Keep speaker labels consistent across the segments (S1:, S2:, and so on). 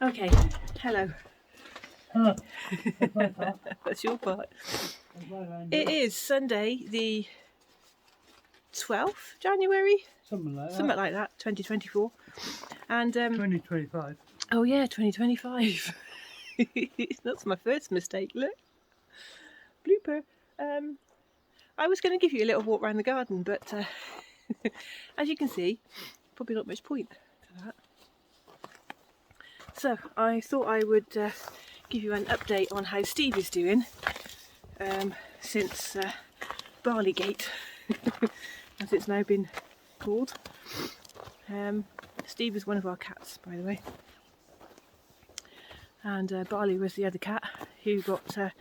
S1: Okay, hello. That's your part. It is Sunday the 12th January,
S2: Something like
S1: that, 2024. And
S2: 2025.
S1: oh yeah, 2025. That's my first mistake. Look, blooper. I was going to give you a little walk around the garden, but as you can see, probably not much point to that. So I thought I would give you an update on how Steve is doing since Barleygate, as it's now been called. Steve is one of our cats, by the way, and Barley was the other cat who got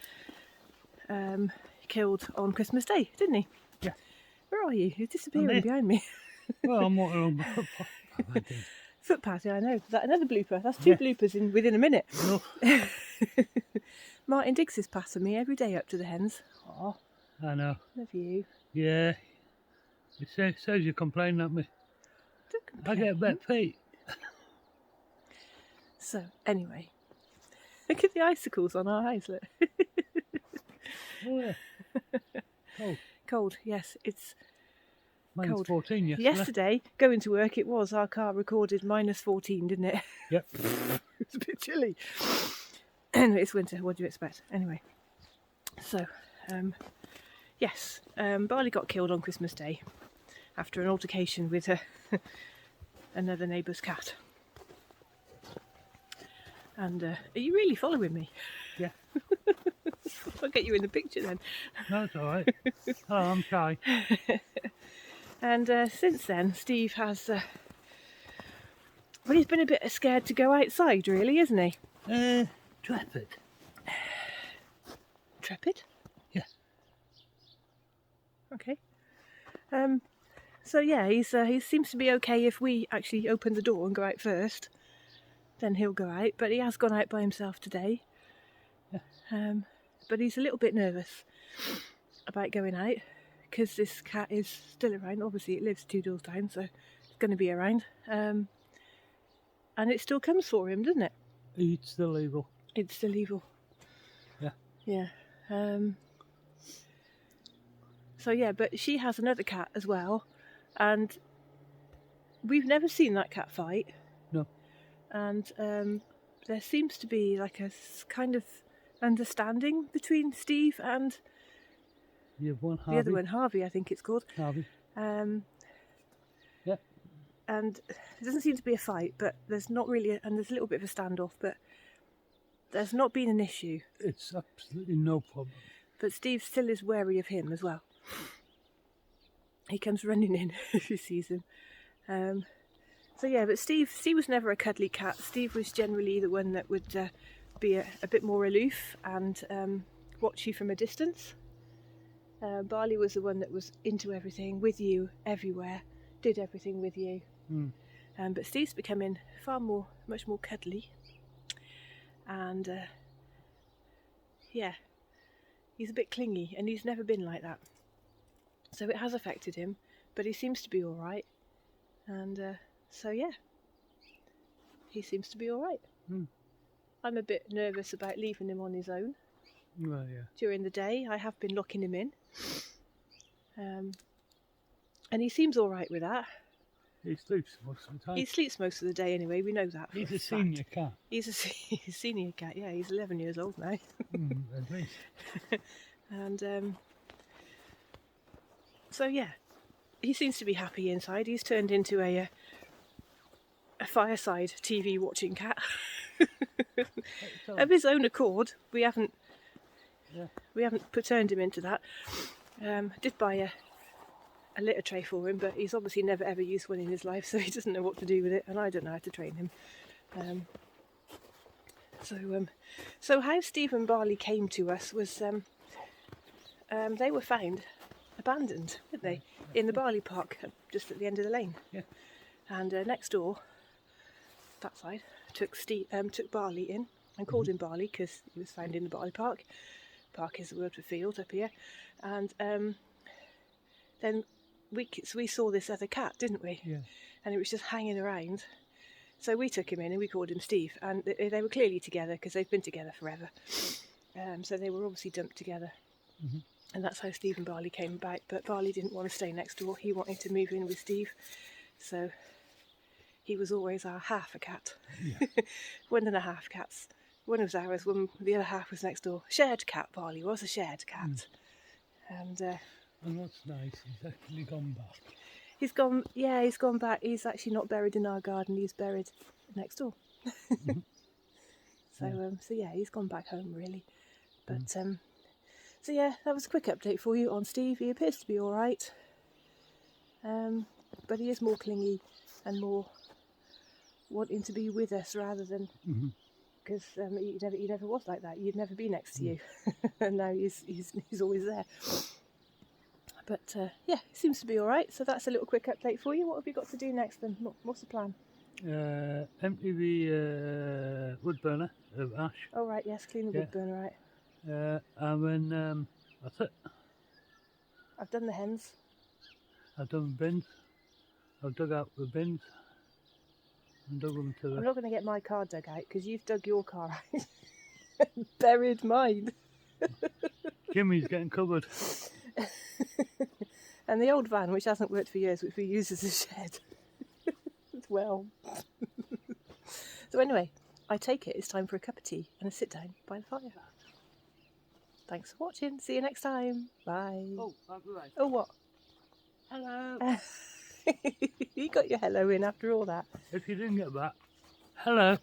S1: killed on Christmas Day, didn't he?
S2: Yeah.
S1: Where are you? You're disappearing behind me.
S2: Well, I'm walking along the footpath.
S1: Footpath, yeah, I know. Is that another blooper? That's two bloopers within a minute.
S2: No.
S1: Martin Diggs is passing me every day up to the hens. Aw.
S2: I know.
S1: Love you.
S2: Yeah. It says you complain at me.
S1: Don't
S2: I
S1: complain.
S2: get wet feet.
S1: So, anyway. Look at the icicles on our house, look.
S2: Oh, yeah. Cold.
S1: Cold, yes. It's
S2: Minus
S1: cold.
S2: 14 yesterday.
S1: Yesterday, going to work, it was. Our car recorded minus 14, didn't it?
S2: Yep.
S1: It's a bit chilly. Anyway, it's winter. What do you expect? Anyway. So, yes. Barley got killed on Christmas Day after an altercation with another neighbour's cat. And are you really following me?
S2: Yeah.
S1: I'll get you in the picture then.
S2: No, it's all right. Hello, I'm Kai.
S1: And since then, Steve has... well, he's been a bit scared to go outside, really, isn't he?
S2: Traffic.
S1: Trepid?
S2: Yeah.
S1: Okay. So yeah, he seems to be okay if we actually open the door and go out first. Then he'll go out, but he has gone out by himself today.
S2: Yeah.
S1: But he's a little bit nervous about going out because this cat is still around. Obviously, it lives 2 doors down, so it's going to be around. And it still comes for him, doesn't it?
S2: It's still evil.
S1: It's still evil.
S2: Yeah.
S1: Yeah. So yeah, but she has another cat as well, and we've never seen that cat fight.
S2: No.
S1: And there seems to be like a kind of understanding between Steve and
S2: You have one, Harvey.
S1: the other one, Harvey, I think it's called.
S2: Harvey.
S1: Yeah. And there doesn't seem to be a fight, but there's not really, and there's a little bit of a standoff, but there's not been an issue.
S2: It's absolutely no problem.
S1: But Steve still is wary of him as well. He comes running in if he sees him. So yeah, but Steve was never a cuddly cat. Steve was generally the one that would be a bit more aloof and watch you from a distance. Barley was the one that was into everything, with you, everywhere, did everything with you. But Steve's becoming much more cuddly. And yeah, he's a bit clingy, and he's never been like that. So it has affected him, but he seems to be all right. And so yeah, he seems to be all right. I'm a bit nervous about leaving him on his own.
S2: Well, yeah.
S1: During the day, I have been locking him in. And he seems all right with that.
S2: He sleeps most of the time.
S1: He sleeps most of the day anyway, we know that.
S2: He's a senior cat.
S1: He's a senior cat, yeah, he's 11 years old now.
S2: At least.
S1: And so yeah, he seems to be happy inside. He's turned into a fireside TV watching cat. Of his own accord. We haven't turned him into that. Did buy a litter tray for him, but he's obviously never ever used one in his life, so he doesn't know what to do with it, and I don't know how to train him. So how Steve and Barley came to us was they were found abandoned, weren't they, in the Barley Park, just at the end of the lane.
S2: Yeah.
S1: And next door, that side, took Barley in and called him Barley because he was found in the Barley Park. Park is the word for field up here. And then we saw this other cat, didn't we?
S2: Yeah.
S1: And it was just hanging around. So we took him in and we called him Steve, and they were clearly together because they've been together forever. So they were obviously dumped together.
S2: Mm-hmm.
S1: And that's how Steve and Barley came about. But Barley didn't want to stay next door. He wanted to move in with Steve. So he was always our half a cat.
S2: Yeah.
S1: 1.5 cats. One was ours, the other half was next door. Shared cat, Barley was a shared cat. And
S2: that's nice, he's actually gone back.
S1: he's gone back. He's actually not buried in our garden, he's buried next door.
S2: Mm-hmm.
S1: So yeah, he's gone back home really. But so yeah, that was a quick update for you on Steve. He appears to be all right, but he is more clingy and more wanting to be with us rather than because he never was like that. You'd never be next to you, and now he's always there. But yeah, he seems to be all right. So that's a little quick update for you. What have you got to do next then? What's the plan?
S2: Empty the wood burner of ash.
S1: Oh right, yes, clean the wood burner, right.
S2: And then that's it.
S1: I've done the hens.
S2: I've done bins. I've dug out the bins and dug them to
S1: I'm
S2: the...
S1: not going to get my car dug out because you've dug your car out and buried mine.
S2: Jimmy's getting covered.
S1: And the old van, which hasn't worked for years, which we use as a shed. Well. So anyway, I take it it's time for a cup of tea and a sit down by the fire. Thanks for watching. See you next time. Bye.
S2: Oh, by the way.
S1: Oh, what?
S2: Hello.
S1: You got your hello in after all that.
S2: If you didn't get that, hello.